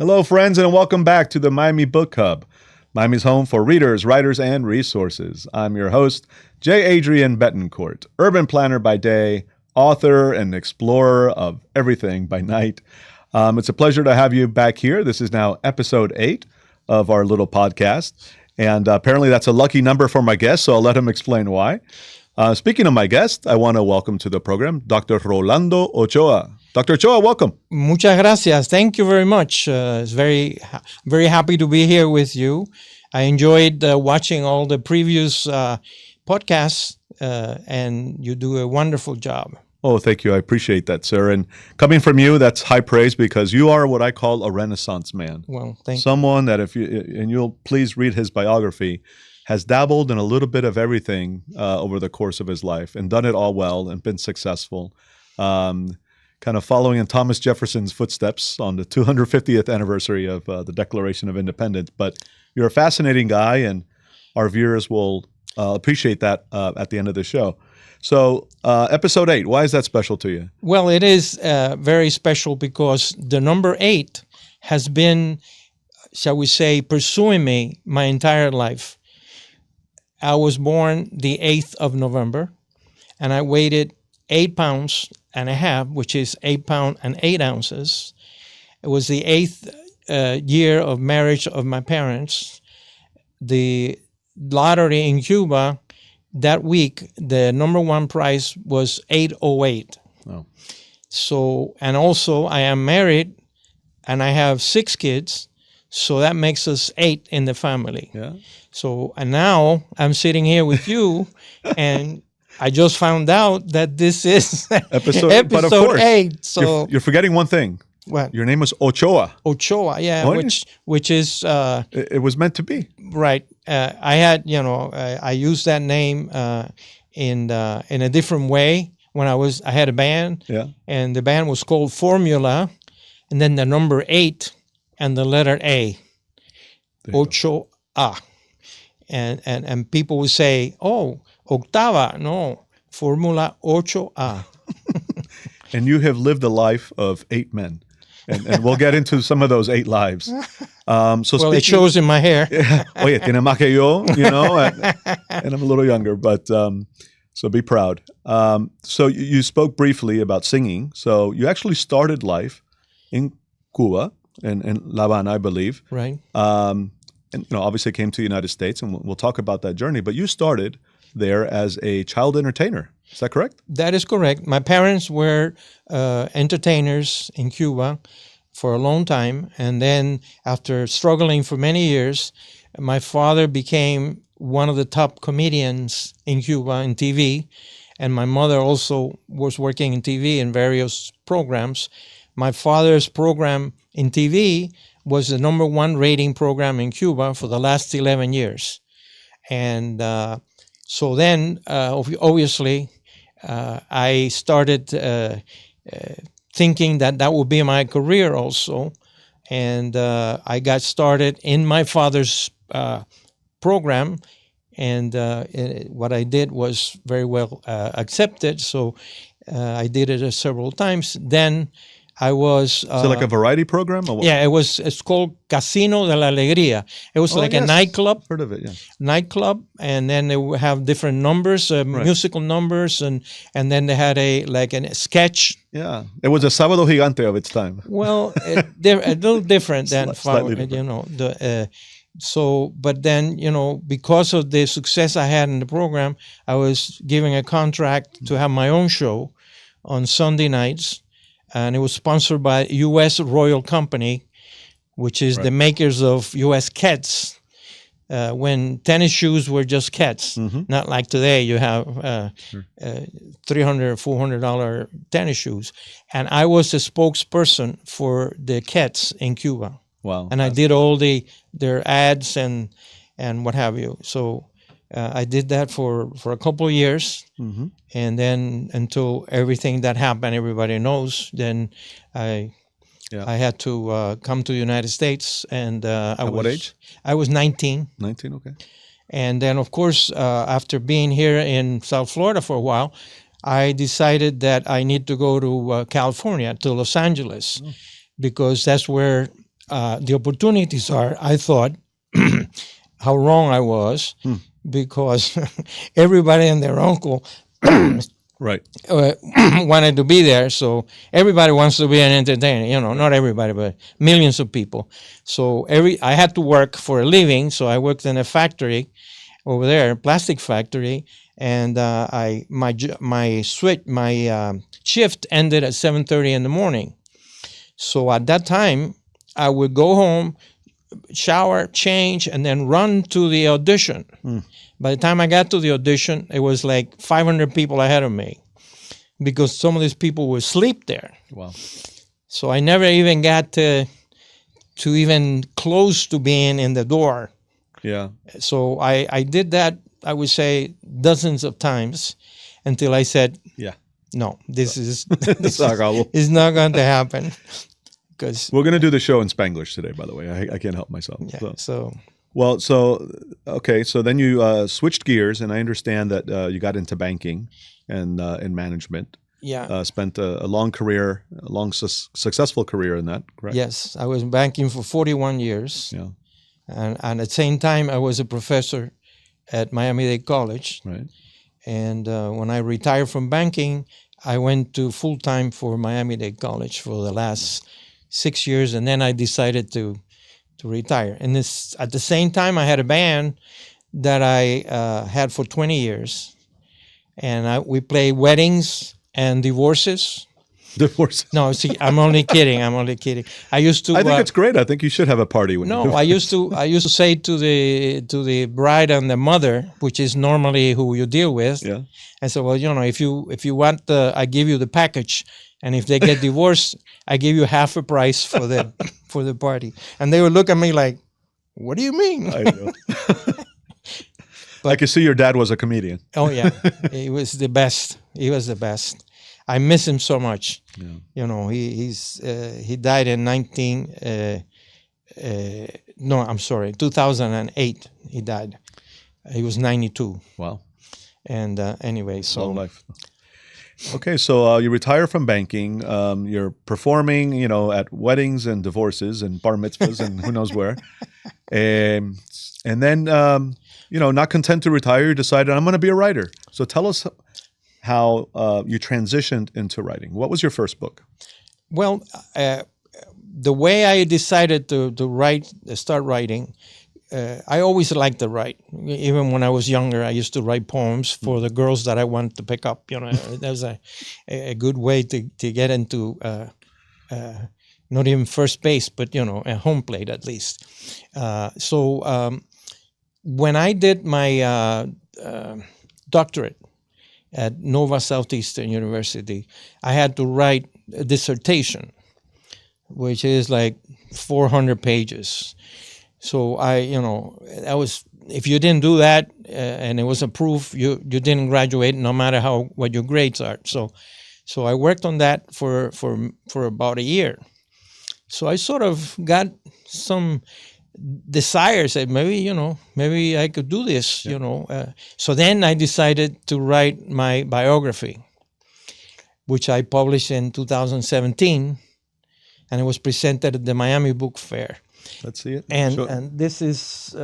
Hello, friends, and welcome back to the Miami Book Hub, Miami's home for readers, writers, and resources. I'm your host, J. Adrian Betancourt, urban planner by day, author and explorer of everything by night. It's a pleasure to have you back here. This is now episode 8 of our little podcast, and apparently that's a lucky number for my guest, so I'll let him explain why. Speaking of my guest, I want to welcome to the program Dr. Rolando Ochoa. Dr. Ochoa, welcome. Muchas gracias. Thank you very much. It's very happy to be here with you. I enjoyed watching all the previous podcasts, and you do a wonderful job. Oh, thank you. I appreciate that, sir. And coming from you, that's high praise because you are what I call a Renaissance man. Well, thank you. Someone that, if you, and you'll please read his biography, has dabbled in a little bit of everything over the course of his life and done it all well and been successful. Kind of following in Thomas Jefferson's footsteps on the 250th anniversary of the Declaration of Independence. But you're a fascinating guy, and our viewers will appreciate that at the end of the show. So episode 8, why is that special to you? Well, it is very special because the number 8 has been, shall we say, pursuing me my entire life. I was born the 8th of November, and I weighed 8 pounds and a half, which is 8 pounds and 8 ounces. It was the 8th year of marriage of my parents. The lottery in Cuba that week, the number one prize was 808. Oh. So, and also I am married and I have 6 kids. So that makes us 8 in the family. Yeah. So, and now I'm sitting here with you and I just found out that this is episode but of course, 8. So you're forgetting one thing. What? Your name was Ochoa. Ochoa, yeah, Oh, which is it was meant to be. right. I had, I used that name in a different way when I had a band. Yeah. And the band was called Formula, and then the number 8 and the letter A. Ochoa. And people would say, "Oh, Octava, no, Formula Ochoa." And you have lived a life of 8 men. And we'll get into some of those 8 lives. It shows in my hair. Oye, tiene más que yo, and I'm a little younger, but so be proud. So you spoke briefly about singing. So you actually started life in Cuba, in La Habana, I believe. Right. And obviously came to the United States, and we'll talk about that journey. But you started there as a child entertainer. Is that correct? That is correct. My parents were entertainers in Cuba for a long time. And then after struggling for many years, my father became one of the top comedians in Cuba in TV. And my mother also was working in TV in various programs. My father's program in TV was the number 1 rating program in Cuba for the last 11 years. And so then, obviously, I started thinking that would be my career also. And I got started in my father's program. And what I did was very well accepted. So I did it several times. Then I was... Is it like a variety program? Or what? Yeah, it's called Casino de la Alegría. It was a nightclub. Heard of it, yeah. Nightclub, and then they would have different numbers, musical numbers, and then they had a sketch. Yeah, it was a Sábado Gigante of its time. Well, they're a little different than, slightly different. but then, because of the success I had in the program, I was given a contract to have my own show on Sunday nights. And it was sponsored by U.S. Royal Company, which is the makers of U.S. Keds. When tennis shoes were just Keds, not like today you have $300, $400 tennis shoes. And I was the spokesperson for the Keds in Cuba. Wow! And I did all their ads and what have you. So I did that for a couple of years. And then until everything that happened, everybody knows, then I had to come to the United States. And At what age? I was 19. 19, okay. And then, of course, after being here in South Florida for a while, I decided that I need to go to California, to Los Angeles, because that's where the opportunities are, I thought, how wrong I was, because everybody and their uncle Right. wanted to be there. So everybody wants to be an entertainer, not everybody, but millions of people. So I had to work for a living. So I worked in a factory over there, plastic factory, and my shift ended at 7:30 in the morning. So at that time, I would go home, shower, change, and then run to the audition. By the time I got to the audition, it was like 500 people ahead of me, because some of these people would sleep there. Wow. So I never even got to even close to being in the door. Yeah. So I did that, I would say, dozens of times, until I said, Yeah. no, this is not not going to happen. Because we're going to do the show in Spanglish today, by the way. I can't help myself. yeah, so Okay. So then you switched gears, and I understand that you got into banking and in management. yeah. Spent a long career, a long successful career in that, correct? Yes, I was banking for 41 years. Yeah. And at the same time, I was a professor at Miami Dade College. Right. And when I retired from banking, I went to full-time for Miami Dade College for the last 6 years, and then I decided to retire. And at the same time, I had a band that I had for 20 years, and we played weddings and divorces. Divorce. No, see, I'm only kidding. I used to. I think it's great. I think you should have a party when you No, do. I used to say to the bride and the mother, which is normally who you deal with. Yeah. I said, well, if you want I give you the package, and if they get divorced, I give you half a price for the party. And they would look at me like, what do you mean? I know. I can see your dad was a comedian. Oh yeah, he was the best. He was the best. I miss him so much. Yeah. He died in 2008. He died. He was 92. Wow. And anyway, so Long life. Okay, so you retire from banking. You're performing, at weddings and divorces and bar mitzvahs and who knows where. And then, not content to retire, you decided, I'm going to be a writer. So tell us how you transitioned into writing. What was your first book? Well, the way I decided to start writing, I always liked to write. Even when I was younger, I used to write poems for the girls that I wanted to pick up. That was a good way to get into not even first base, but a home plate at least. So when I did my doctorate at Nova Southeastern University, I had to write a dissertation, which is like 400 pages. So that was, if you didn't do that and it was approved, you didn't graduate, no matter what your grades are. So I worked on that for about a year. So I sort of got some desires that maybe I could do this. So then I decided to write my biography, which I published in 2017, and it was presented at the Miami Book Fair. Let's see it. And this is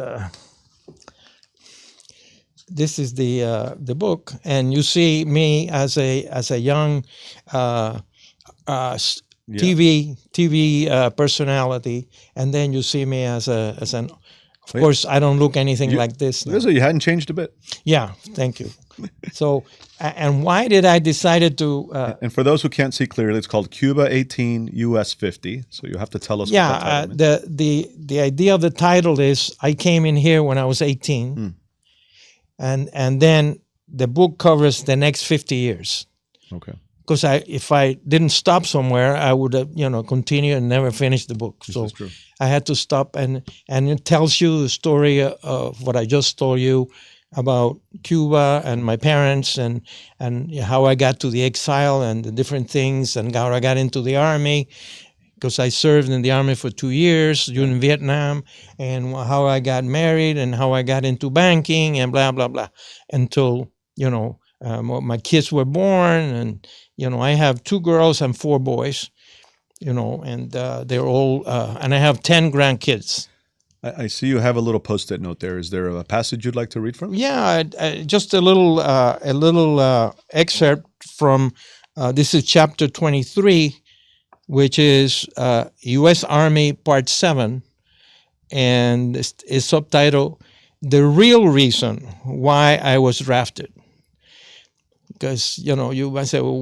the book, and you see me as a young TV personality, and then you see me as an. Of course, I don't look anything like this now. You hadn't changed a bit. Yeah, thank you. So, and why did I decided to? And for those who can't see clearly, it's called Cuba 18, US 50. So you have to tell us. Yeah, what that title means. the idea of the title is I came in here when I was 18, and then the book covers the next 50 years. Okay. Because if I didn't stop somewhere, I would have, continue and never finish the book. This So is true. I had to stop, and it tells you the story of what I just told you about Cuba and my parents and how I got to the exile and the different things, and how I got into the army, because I served in the army for 2 years during Vietnam, and how I got married and how I got into banking and blah, blah, blah, until, my kids were born. And, I have 2 girls and 4 boys. and they're all, and I have 10 grandkids. I see you have a little post-it note there. Is there a passage you'd like to read from? Yeah, just a little excerpt from, this is chapter 23, which is U.S. Army Part 7, and it's subtitled, The Real Reason Why I Was Drafted. Because, you might say, well,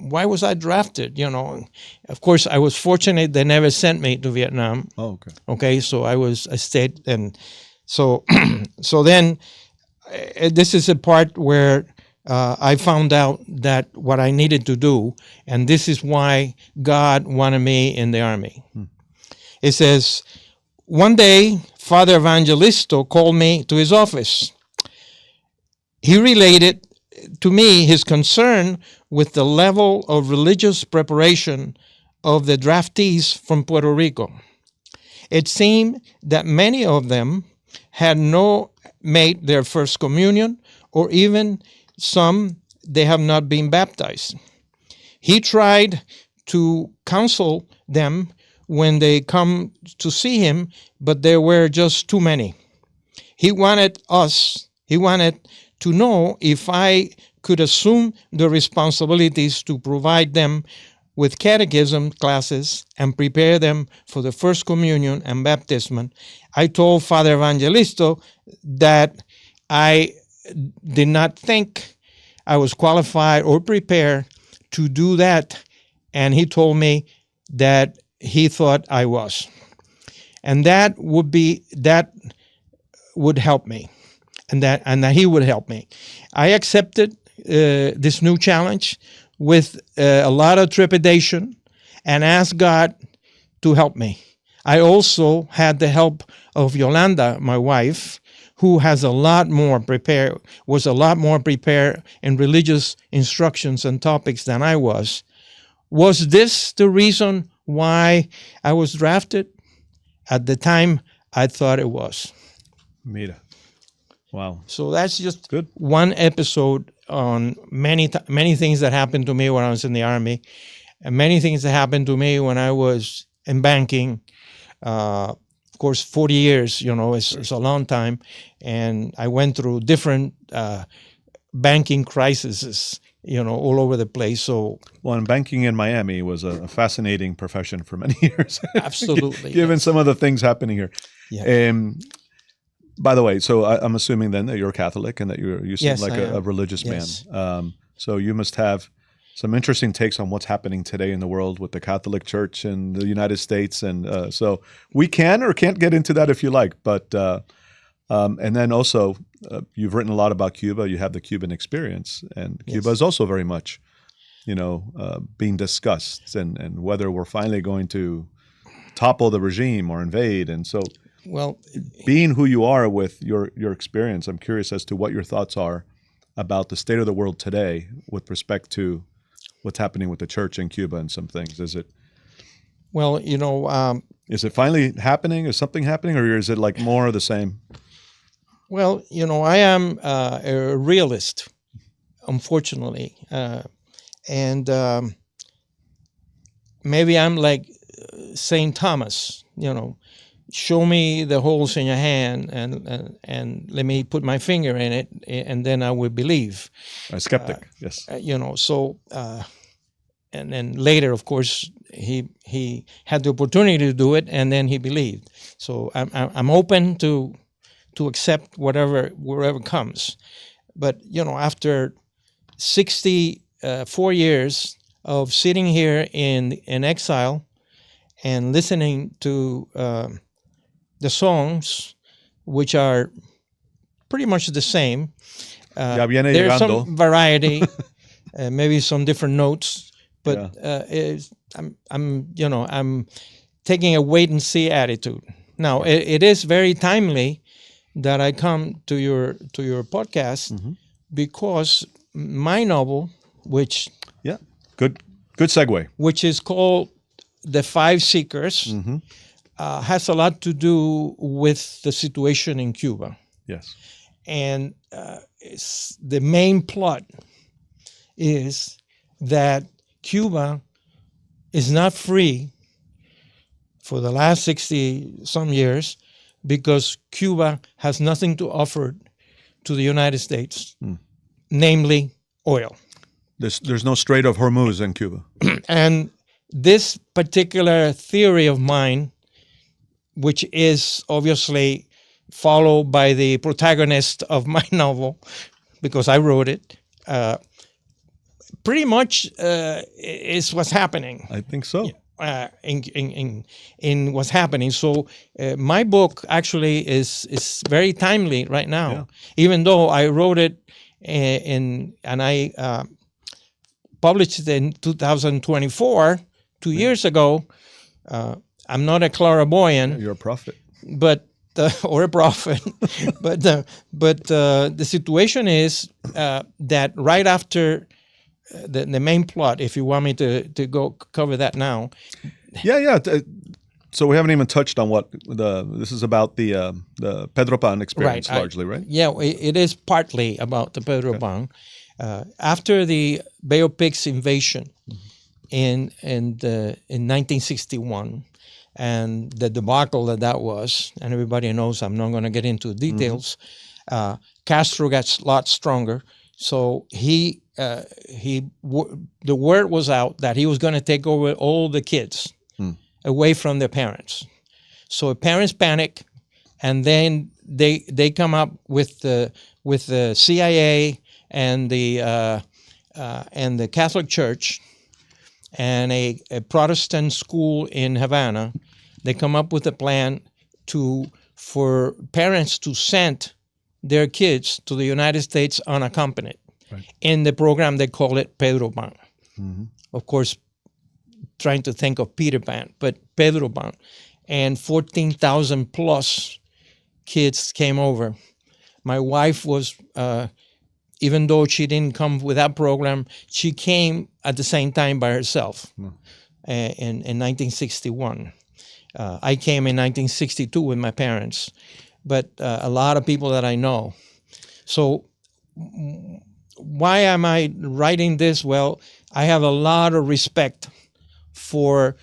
why was I drafted? Of course, I was fortunate they never sent me to Vietnam. Oh, okay. Okay, so I stayed, and so then this is a part where I found out that what I needed to do, and this is why God wanted me in the Army. It says, one day, Father Evangelisto called me to his office. He related to me his concern with the level of religious preparation of the draftees from Puerto Rico. It seemed that many of them had not made their first communion, or even some, they have not been baptized. He tried to counsel them when they come to see him, but there were just too many. He wanted to know if I could assume the responsibilities to provide them with catechism classes and prepare them for the first communion and baptism. I told Father Evangelisto that I did not think I was qualified or prepared to do that, and he told me that he thought I was. And that would help me, and that he would help me. I accepted this new challenge with a lot of trepidation and asked God to help me. I also had the help of Yolanda, my wife, who was a lot more prepared in religious instructions and topics than I was. Was this the reason why I was drafted? At the time, I thought it was. Mira. Wow. So that's just Good. one episode on many things that happened to me when I was in the Army, and many things that happened to me when I was in banking. Of course, 40 years, it's a long time, and I went through different banking crises, all over the place. So, well, and banking in Miami was a fascinating profession for many years. Absolutely, given some of the things happening here. Yeah. By the way, so I'm assuming then that you're Catholic and that you seem Yes, like I am. a religious Yes. man. So you must have some interesting takes on what's happening today in the world with the Catholic Church in the United States. And so we can or can't get into that if you like. But and then also you've written a lot about Cuba. You have the Cuban experience. And Yes. Cuba is also very much, being discussed and whether we're finally going to topple the regime or invade. And so Well, being who you are with your experience, I'm curious as to what your thoughts are about the state of the world today with respect to what's happening with the church in Cuba and some things. Is it finally happening? Is something happening, or is it like more of the same? Well, I am a realist, unfortunately, and maybe I'm like Saint Thomas. Show me the holes in your hand and let me put my finger in it, and then I will believe. A skeptic, yes. So and then later, of course, he had the opportunity to do it, and then he believed. So I'm open to accept wherever comes. But after 64 years of sitting here in exile and listening to the songs, which are pretty much the same. Ya viene There's llegando. some variety, maybe some different notes, but I'm taking a wait and see attitude. Now, it is very timely that I come to your podcast, because my novel, which good segue, which is called The Five Seekers, has a lot to do with the situation in Cuba. Yes. And the main plot is that Cuba is not free for the last 60 some years because Cuba has nothing to offer to the United States, namely oil. There's no Strait of Hormuz in Cuba. And this particular theory of mine, which is obviously followed by the protagonist of my novel, because I wrote it, pretty much is what's happening. I think so. In what's happening. So my book actually is very timely right now, Yeah. even though I wrote it and I published it in 2024, 2 years ago. I'm not a clairvoyant, You're a prophet. but or a prophet, but the situation is that right after the main plot, if you want me to go cover that now. Yeah. So we haven't even touched on what this is about the Pedro Pan experience, Right, largely, right? Yeah, it is partly about the Pedro Pan. After the Bay of Pigs invasion in 1961, and the debacle that was, and everybody knows, I'm not going to get into details. Castro gets a lot stronger, so the word was out that he was going to take over all the kids away from their parents. So the parents panic, and then they come up with the CIA and the Catholic Church and a Protestant school in Havana. They come up with a plan for parents to send their kids to the United States unaccompanied. Right. In the program, they call it Pedro Pan. Of course, trying to think of Peter Pan, but Pedro Pan. And 14,000 plus kids came over. My wife was, even though she didn't come with that program, she came at the same time by herself in 1961. I came in 1962 with my parents, but a lot of people that I know. So why am I writing this? Well, I have a lot of respect for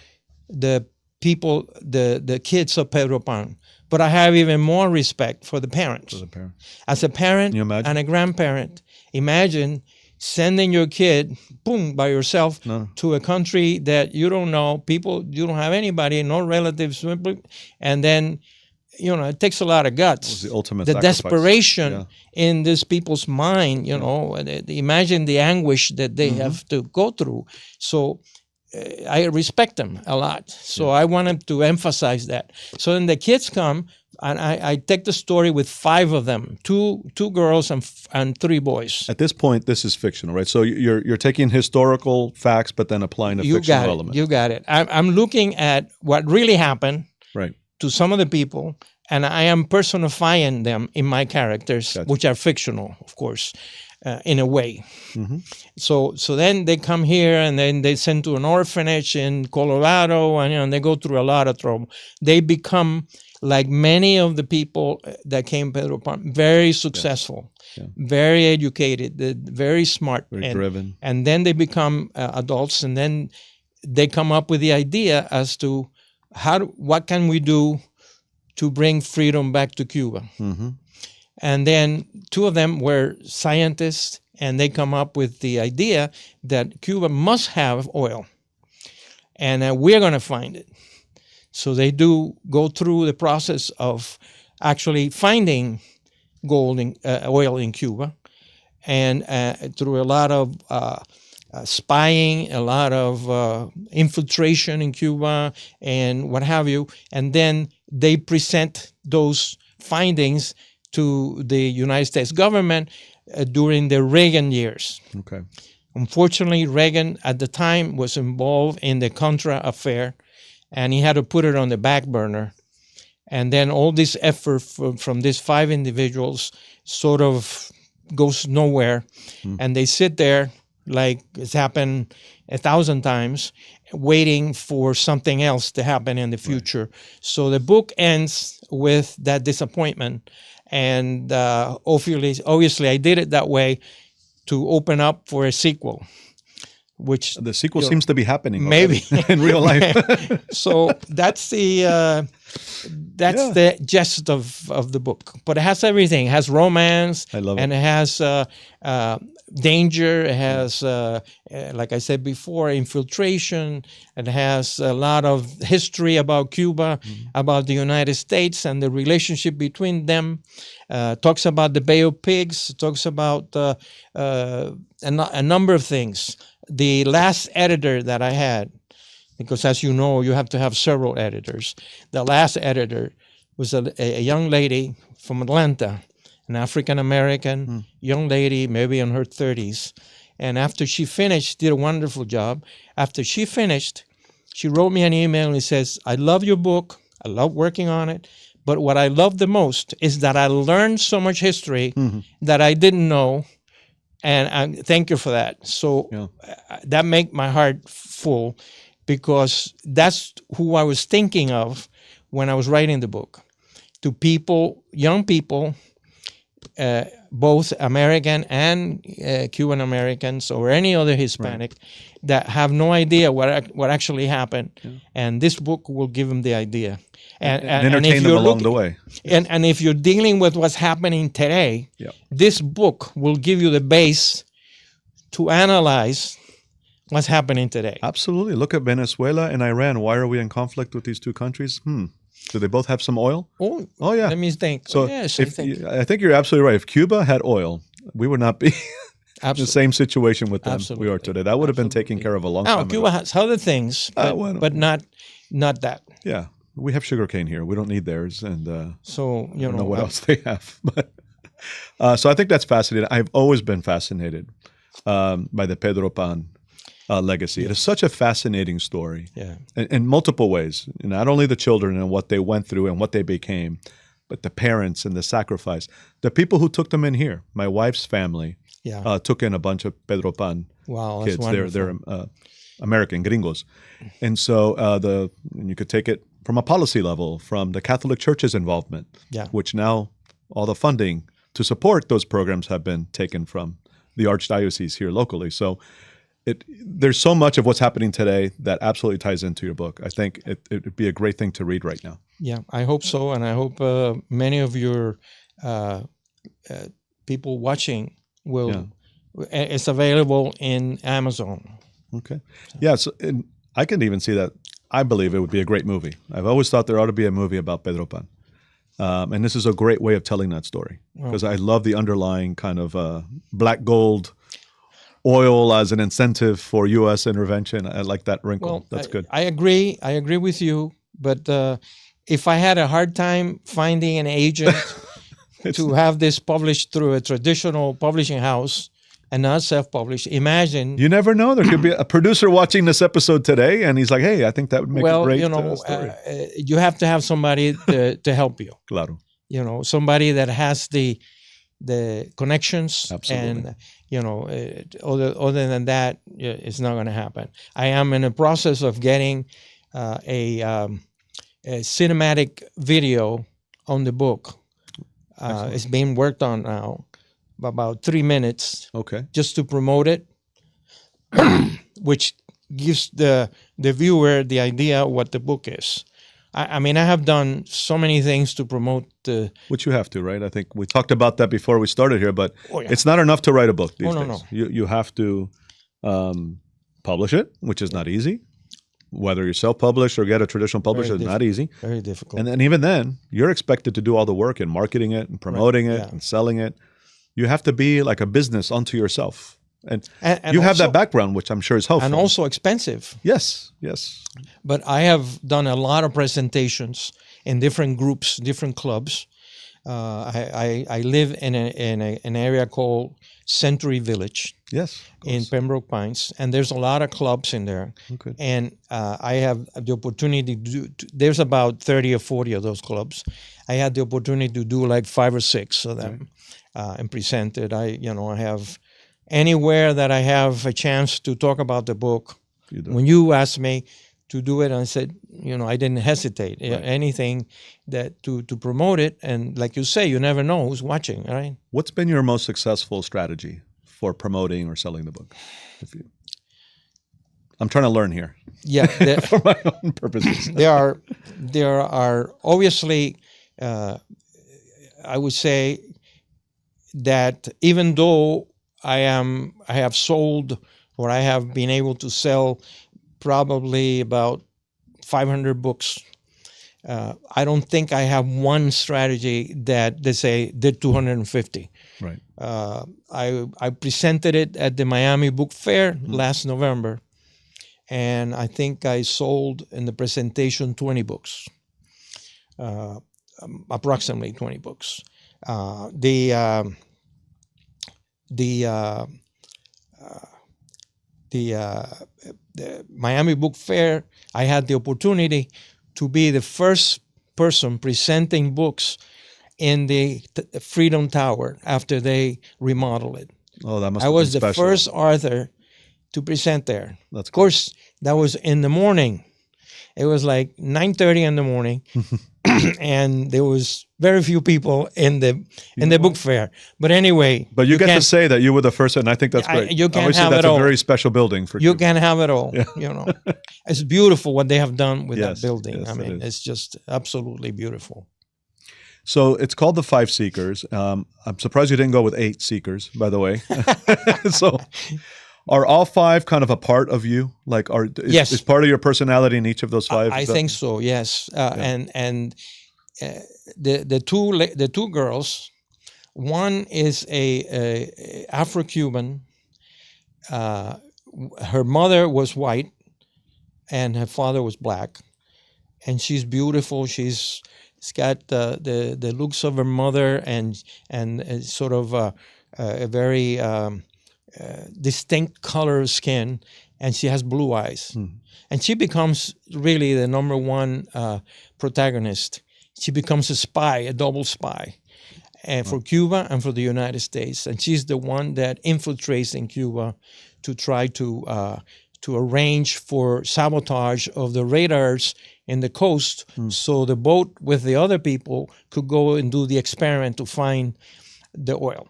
the people, the kids of Pedro Pan, but I have even more respect for the parents. As a parent and a grandparent, imagine sending your kid, boom, by yourself to a country that you don't know, people, you don't have anybody, no relatives, and then, it takes a lot of guts. The ultimate the sacrifice. Desperation in these people's mind, imagine the anguish that they have to go through. So I respect them a lot. So I wanted to emphasize that. So then the kids come, and I take the story with 5 of them, two girls and 3 boys. At this point, this is fictional, right? So you're taking historical facts, but then applying a fictional element. You got it. I'm looking at what really happened right. to some of the people, and I am personifying them in my characters, which are fictional, of course, in a way. So then they come here, and then they send to an orphanage in Colorado, and they go through a lot of trouble. They become, like many of the people that came Pedro Pan, very successful, very educated, very smart, very driven. And then they become adults, and then they come up with the idea as to what can we do to bring freedom back to Cuba. And then 2 of them were scientists, and they come up with the idea that Cuba must have oil, and we're going to find it. So they do go through the process of actually finding oil in Cuba, and through a lot of spying, a lot of infiltration in Cuba, and what have you. And then they present those findings to the United States government during the Reagan years. Okay. Unfortunately, Reagan at the time was involved in the Contra affair, and he had to put it on the back burner. And then all this effort from these 5 individuals sort of goes nowhere. And they sit there, like it's happened 1,000 times, waiting for something else to happen in the future. Right. So the book ends with that disappointment. And obviously I did it that way to open up for a sequel. which The sequel you know, seems to be happening maybe already in real life. So that's the gist of the book. But it has everything. It has romance. I love and it. it has danger. It has, like I said before, infiltration. It has a lot of history about Cuba, about the United States, and the relationship between them. Talks about the Bay of Pigs. Talks about a number of things. The last editor that I had, because as you know, you have to have several editors. The last editor was a young lady from Atlanta, an African-American young lady, maybe in her 30s. And after she finished, did a wonderful job. After she finished, she wrote me an email and says, I love your book. I love working on it. But what I love the most is that I learned so much history that I didn't know. And I thank you for that. So that made my heart full, because that's who I was thinking of when I was writing the book. To people, young people, both American and Cuban Americans or any other Hispanic, that have no idea what actually happened, and this book will give them the idea, and entertain them along the way. And if you're dealing with what's happening today, this book will give you the base to analyze what's happening today. Absolutely. Look at Venezuela and Iran. Why are we in conflict with these two countries? Do they both have some oil? Oh yeah. Let me think. So yes, I think you're absolutely right. If Cuba had oil, we would not be in the same situation with them we are today. That would have been taken care of a long time ago. Cuba has other things, but not that. Yeah. We have sugarcane here. We don't need theirs. And so, I don't know what else they have. But so I think that's fascinating. I've always been fascinated by the Pedro Pan legacy. It is such a fascinating story in multiple ways. Not only the children and what they went through and what they became, but the parents and the sacrifice. The people who took them in here, my wife's family, took in a bunch of Pedro Pan kids. They're American gringos. And so and you could take it from a policy level, from the Catholic Church's involvement, which now all the funding to support those programs have been taken from the archdiocese here locally. So there's so much of what's happening today that absolutely ties into your book. I think it would be a great thing to read right now. Yeah, I hope so. And I hope many of your people watching will. It's available in Amazon. Okay. Yeah, so, and I can even see that. I believe it would be a great movie. I've always thought there ought to be a movie about Pedro Pan. And this is a great way of telling that story, because I love the underlying kind of black gold oil as an incentive for U.S. intervention. I like that wrinkle. Well, that's good. I agree. I agree with you. But if I had a hard time finding an agent to have this published through a traditional publishing house and not self-published, imagine. You never know. There could be a producer watching this episode today, and he's like, hey, I think that would make a great story. You have to have somebody to help you. Claro. Somebody that has the connections. Absolutely. And other than that, it's not going to happen. I am in the process of getting a cinematic video on the book. It's being worked on now, about 3 minutes. Okay. Just to promote it, which gives the viewer the idea of what the book is. I mean, I have done so many things to promote the... Which you have to, right? I think we talked about that before we started here, but it's not enough to write a book these days. No. You have to publish it, which is not easy. Whether you self-publish or get a traditional publisher is not easy. Very difficult. And then even then, you're expected to do all the work in marketing it and promoting it and selling it. You have to be like a business unto yourself. And you have that background, which I'm sure is helpful. And also expensive. Yes. But I have done a lot of presentations in different groups, different clubs. I live in an area called Century Village. Yes. In Pembroke Pines. And there's a lot of clubs in there. Okay. And I have the opportunity to do, there's about 30 or 40 of those clubs. I had the opportunity to do like 5 or 6 of them and present it. I have... Anywhere that I have a chance to talk about the book, when you asked me to do it, I said, I didn't hesitate. Right. Anything that to promote it, and like you say, you never know who's watching, right? What's been your most successful strategy for promoting or selling the book? I'm trying to learn here Yeah, for my own purposes. there are obviously, I would say that even though I have sold, or I have been able to sell probably about 500 books. I don't think I have one strategy that they say did 250. Right. I presented it at the Miami Book Fair last November, and I think I sold in the presentation 20 books, approximately 20 books. The Miami Book Fair, I had the opportunity to be the first person presenting books in the Freedom Tower after they remodeled it. Oh, that must I have was been the special. first author to present there. That's Of course, that was in the morning. It was like 9:30 in the morning, and there was very few people in the book fair. But anyway, But you get to say that you were the first, and I think that's great. You can't Obviously, have that's it a all. very special building for You Cuba. can have it all. Yeah. You know, it's beautiful what they have done with Yes, that building. yes, I it mean, is. it's just absolutely beautiful. So it's called the Five Seekers. I'm surprised you didn't go with Eight Seekers, by the way. So are all five kind of a part of you? Like, Yes. is part of your personality in each of those five? I think so. Yes, and the two girls. One is a Afro-Cuban. Her mother was white, and her father was black, and she's beautiful. She's got the looks of her mother, and sort of a very distinct color of skin, and she has blue eyes. And she becomes really the number one protagonist. She becomes a spy, a double spy, and for Cuba and for the United States. And she's the one that infiltrates in Cuba to try to arrange for sabotage of the radars in the coast, so the boat with the other people could go and do the experiment to find the oil.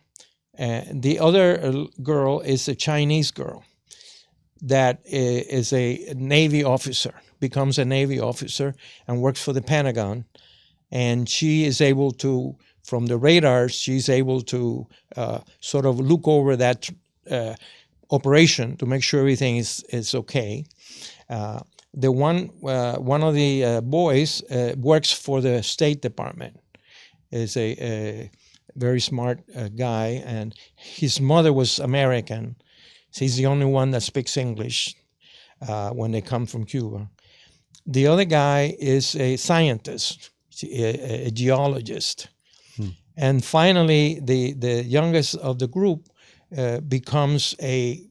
The other girl is a Chinese girl that is a Navy officer, becomes a Navy officer and works for the Pentagon. And she is able to, from the radars, she's able to sort of look over that operation to make sure everything is okay. The one of the boys works for the State Department. Is a very smart guy, and his mother was American. So he's the only one that speaks English when they come from Cuba. The other guy is a scientist, a geologist. And finally, the youngest of the group becomes a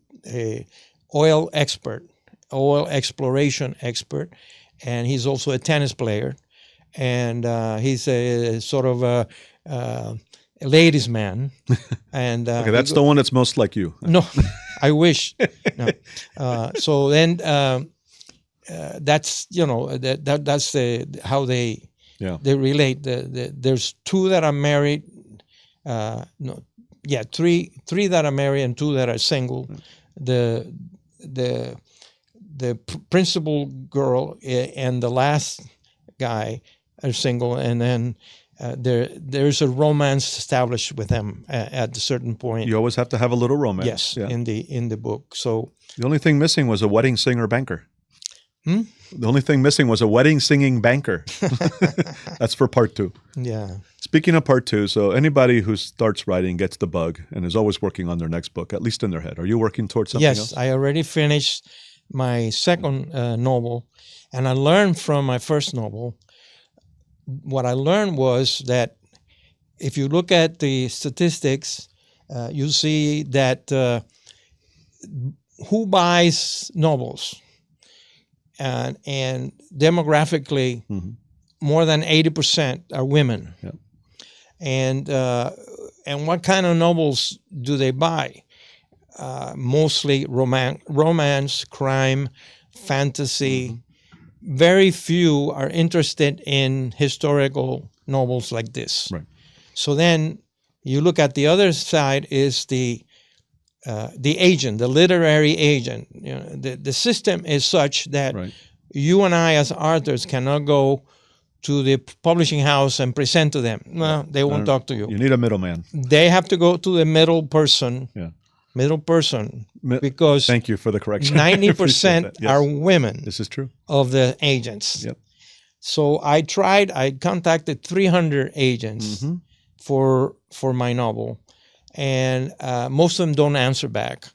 oil expert, oil exploration expert, and he's also a tennis player, and he's a sort of a ladies' man. And Okay, that's the one that's most like you. No, I wish. No. So then that's that's how they relate. There's two that are married. Three that are married and two that are single. The principal girl and the last guy are single, and then there's a romance established with them at a certain point. You always have to have a little romance. Yes, in the book. So the only thing missing was a wedding singer banker. The only thing missing was a wedding singing banker. That's for part 2. Yeah. Speaking of part 2, so anybody who starts writing gets the bug and is always working on their next book, at least in their head. Are you working towards something else? Yes, I already finished my second novel, and I learned from my first novel. What I learned was that if you look at the statistics, you see that who buys novels, and demographically, more than 80% are women. Yep. And what kind of novels do they buy? Mostly romance, crime, fantasy. Very few are interested in historical novels like this. Right. So then you look at the other side is the the agent, the literary agent. The system is such that Right. you and I, as authors, cannot go to the publishing house and present to them. No, they won't talk to you. You need a middleman. They have to go to the middle person. Yeah. Middle person, because Thank you for the correction. 90% Yes. are women This is true. of the agents. Yep. So I contacted 300 agents Mm-hmm. for my novel, and most of them don't answer back.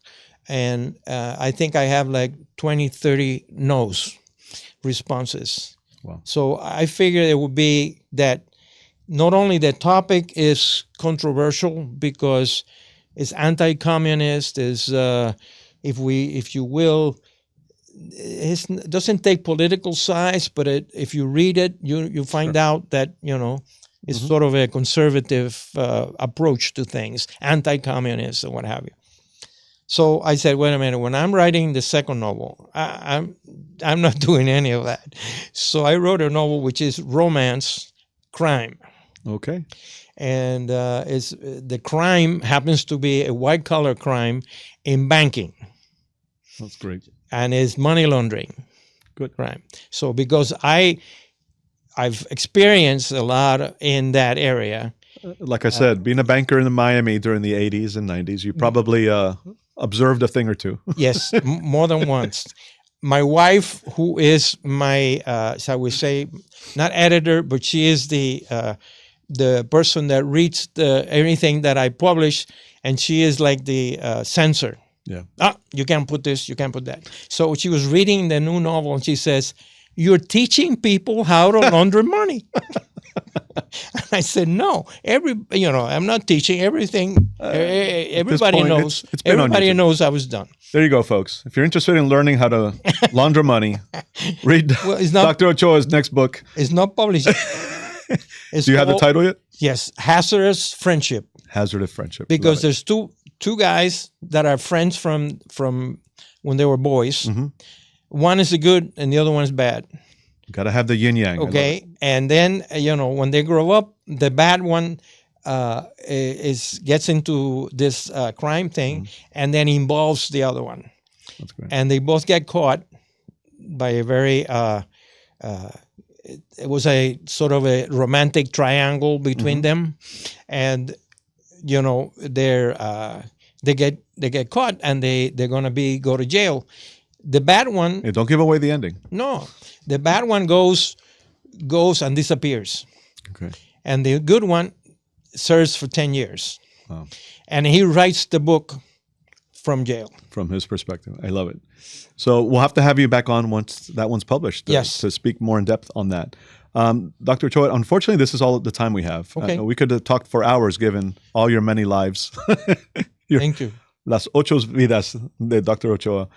And I think I have like 20, 30 no's responses. Wow. So I figured it would be that not only the topic is controversial because it's anti-communist, if you will, it doesn't take political sides, but if you read it, you find out that it's sort of a conservative approach to things, anti-communist and what have you. So I said, wait a minute, when I'm writing the second novel, I'm not doing any of that. So I wrote a novel which is romance, crime. Okay. And the crime happens to be a white-collar crime in banking. That's great. And it's money laundering. Good. Crime. So because I've experienced a lot in that area. Like I said, being a banker in Miami during the 80s and 90s, you probably observed a thing or two. Yes, more than once. My wife, who is my, shall we say, not editor, but she is the person that reads everything that I publish, and she is like the censor. Yeah. You can't put this, you can't put that. So she was reading the new novel, and she says, "You're teaching people how to launder money." And I said, "No, I'm not teaching everything. Everybody knows. It's been on everybody YouTube. knows I was done." There you go, folks. If you're interested in learning how to launder money, read It's not- Dr. Ochoa's next book. It's not published. Do you have the title yet? Yes, Hazardous Friendship. Hazardous Friendship. Because Love it. there's two guys that are friends from when they were boys. Mm-hmm. One is good and the other one is bad. Got to have the yin yang. Okay, and then when they grow up, the bad one gets into this crime thing, and then involves the other one. That's great. And they both get caught by a very it was a sort of a romantic triangle between them, and they get caught, and they're gonna go to jail. The bad one, Hey, don't give away the ending. no, the bad one goes and disappears, Okay. and the good one serves for 10 years. Wow. And he writes the book from jail. From his perspective. I love it. So we'll have to have you back on once that one's published Yes. to speak more in depth on that. Dr. Ochoa, unfortunately, this is all the time we have. Okay. We could have talked for hours given all your many lives. Thank you. Las ocho vidas de Dr. Ochoa.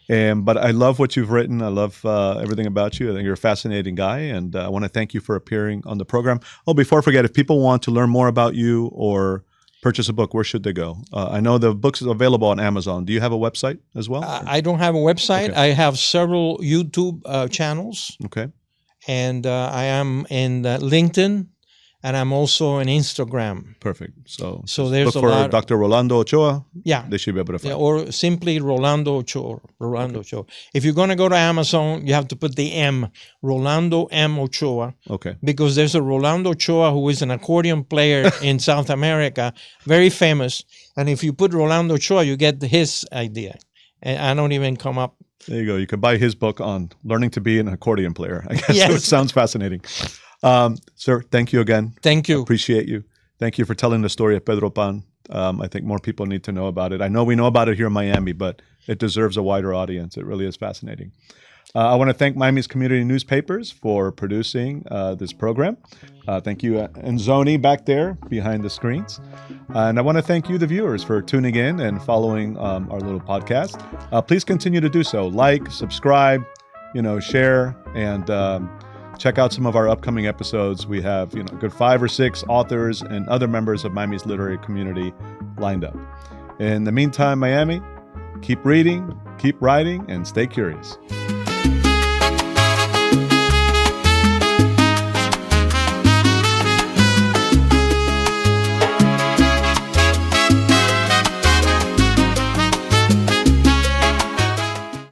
But I love what you've written. I love everything about you. I think you're a fascinating guy, and I want to thank you for appearing on the program. Oh, before I forget, if people want to learn more about you or purchase a book, where should they go? I know the book's available on Amazon. Do you have a website as well? I don't have a website. Okay. I have several YouTube channels, Okay. and I am in LinkedIn, and I'm also on Instagram. Perfect. So there's look a for lot. Dr. Rolando Ochoa. Yeah. They should be able to find. Or simply Rolando Ochoa. Ochoa. If you're going to go to Amazon, you have to put the M, Rolando M. Ochoa, Okay. because there's a Rolando Ochoa who is an accordion player in South America, very famous. And if you put Rolando Ochoa, you get his idea. And I don't even come up. There you go. You can buy his book on learning to be an accordion player. I guess Yes. it sounds fascinating. Sir, thank you again. Thank you. Appreciate you. Thank you for telling the story of Pedro Pan. I think more people need to know about it. I know we know about it here in Miami, but it deserves a wider audience. It really is fascinating. I want to thank Miami's community newspapers for producing this program. Thank you, Enzoni, back there behind the screens. And I want to thank you, the viewers, for tuning in and following our little podcast. Please continue to do so. Like, subscribe, share, and check out some of our upcoming episodes. We have, a good 5 or 6 authors and other members of Miami's literary community lined up. In the meantime, Miami, keep reading, keep writing, and stay curious.